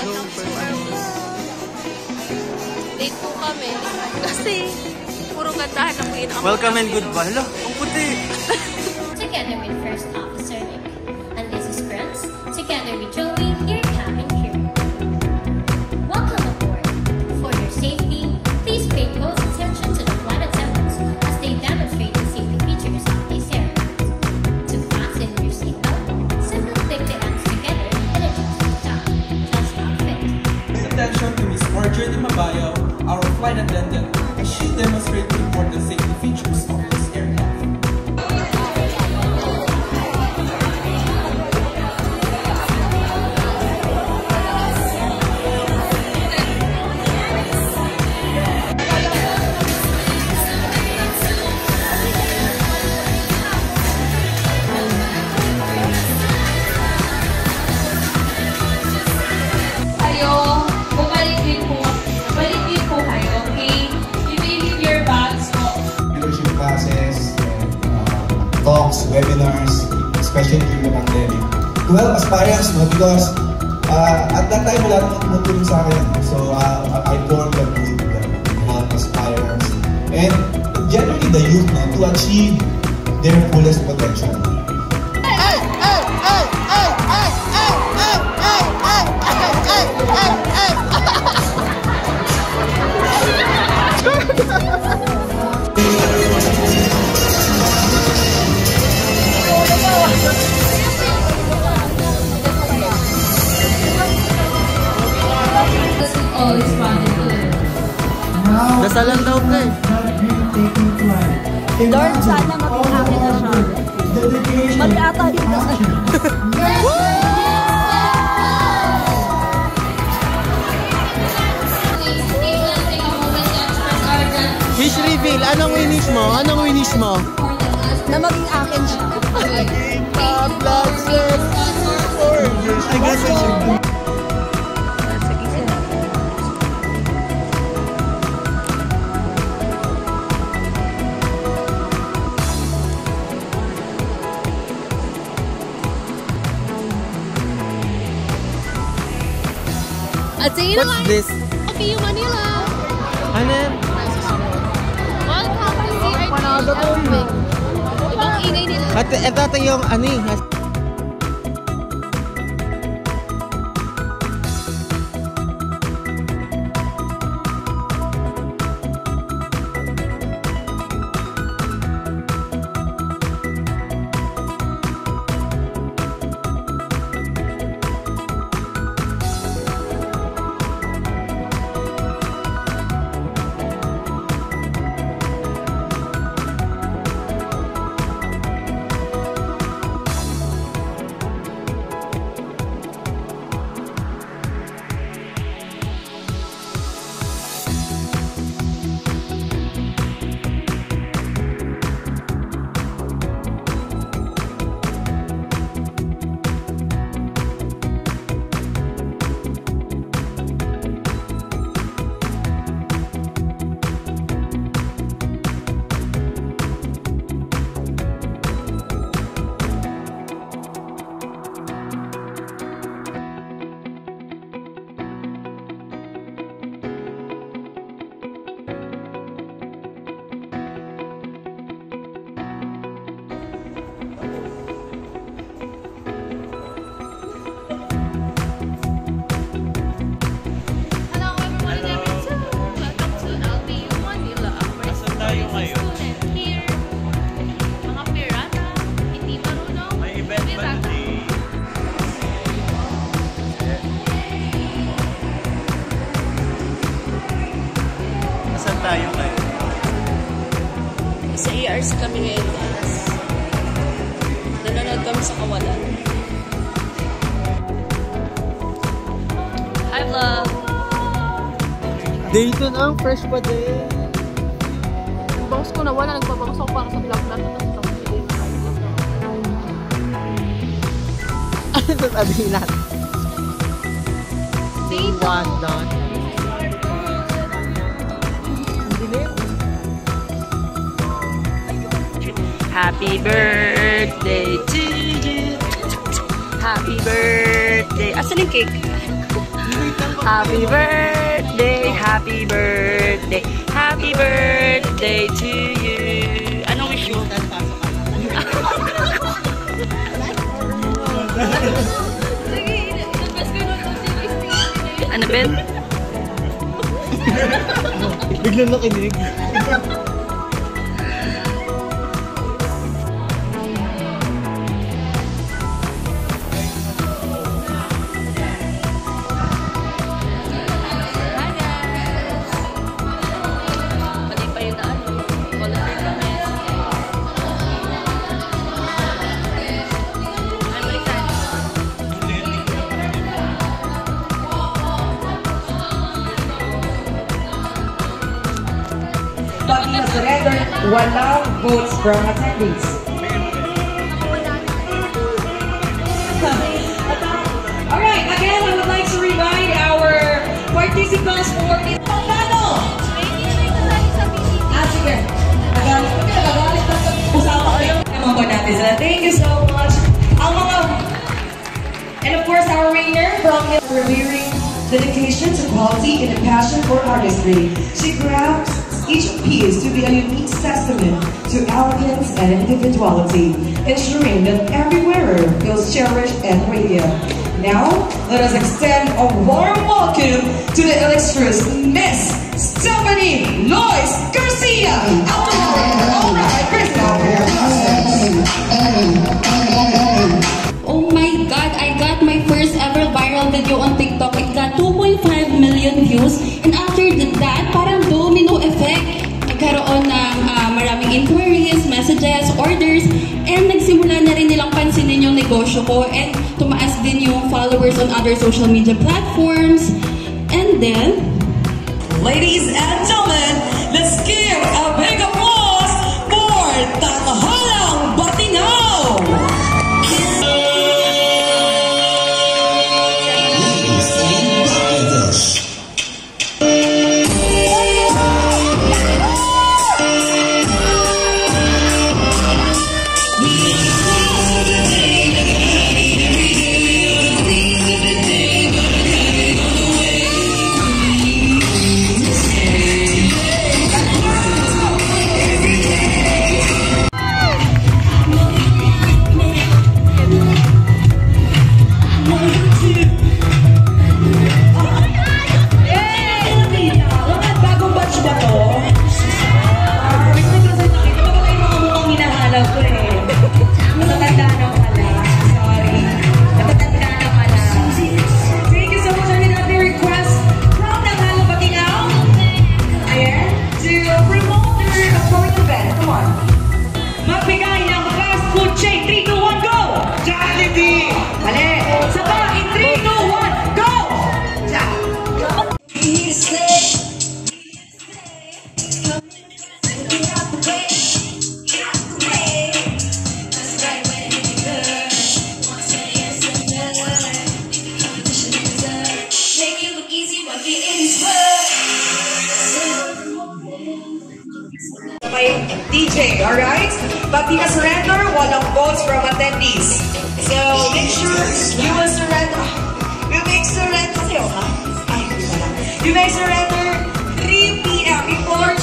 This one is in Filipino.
Welcome to our vlog. Late po kami. Kasi, puro gandahan ng pinaka. Welcome and goodbye. Hala, ang puti. Together with First Officer Nick. And this is Prince. Together with Joey, your cabin crew. Welcome aboard. For your safety, please pay close attention to the flight attendants as they demonstrate the safety features of these aircraft. To fasten your seatbelt, simply click the ends together and adjust the top. Just not fit. Attention to Ms. Marjorie Mabayo, our flight attendant, as she demonstrates the important safety features of this aircraft. Talks, webinars, especially during the pandemic. To help aspirants, no, because at that time, wala nang tumutulong sa akin. So, I formed a group that help aspirants and generally the youth, no, to achieve their fullest potential. Dasalan daw ka eh. Lord, sana maging akin na siya. Mali ata yung dasal. Wish reveal. Anong winish mo? Anong winish mo? Na maging akin siya. I guess I should. What's this? Okay, Manila. Ano? Welcome to CRT. Ibang ingay nila. At ito yung ano eh. Tayo ngayon. Sa ERs kami ngayon, guys. Nanonood kami sa Kawalan. Hi, vlog! Dayton ang fresh pa din. Yung bangs ko na wala, nagpabangs ako para sa vlog-vlog na ito. Ano ito sabihin natin? Dayton! Done. Happy birthday to you. Happy birthday. Asan yung cake? Happy birthday, happy birthday, happy birthday to you. Anong wish mo? Ano, Ben? Biglang nakinig. Pati na surrender, walang votes from attendees. Alright, again, I would like to remind our participants for the panel. Sige. Nagalit na usapan kayo. Naman po natin sila. Thank you so much. And of course, our winner from revering dedication to quality and a passion for artistry. She grabs each piece to be a unique testament to elegance and individuality, ensuring that every wearer feels cherished and radiant. Now, let us extend a warm welcome to the illustrious Miss Stephanie Lois Garcia. All right, Oh my God, I got my first ever viral video on TikTok. It got 2.5 million views. And after that, parang domino effect. Nagkaroon ng maraming inquiries, messages, orders. And nagsimula na rin nilang pansinin yung negosyo ko. And tumaas din yung followers on other social media platforms. And then, ladies and gentlemen, let's give a big applause for Tanghalang Batinaw! DJ, alright? Pati na surrender, walang votes from attendees. So, make sure you will surrender. You make surrender. You may surrender 3 p.m. before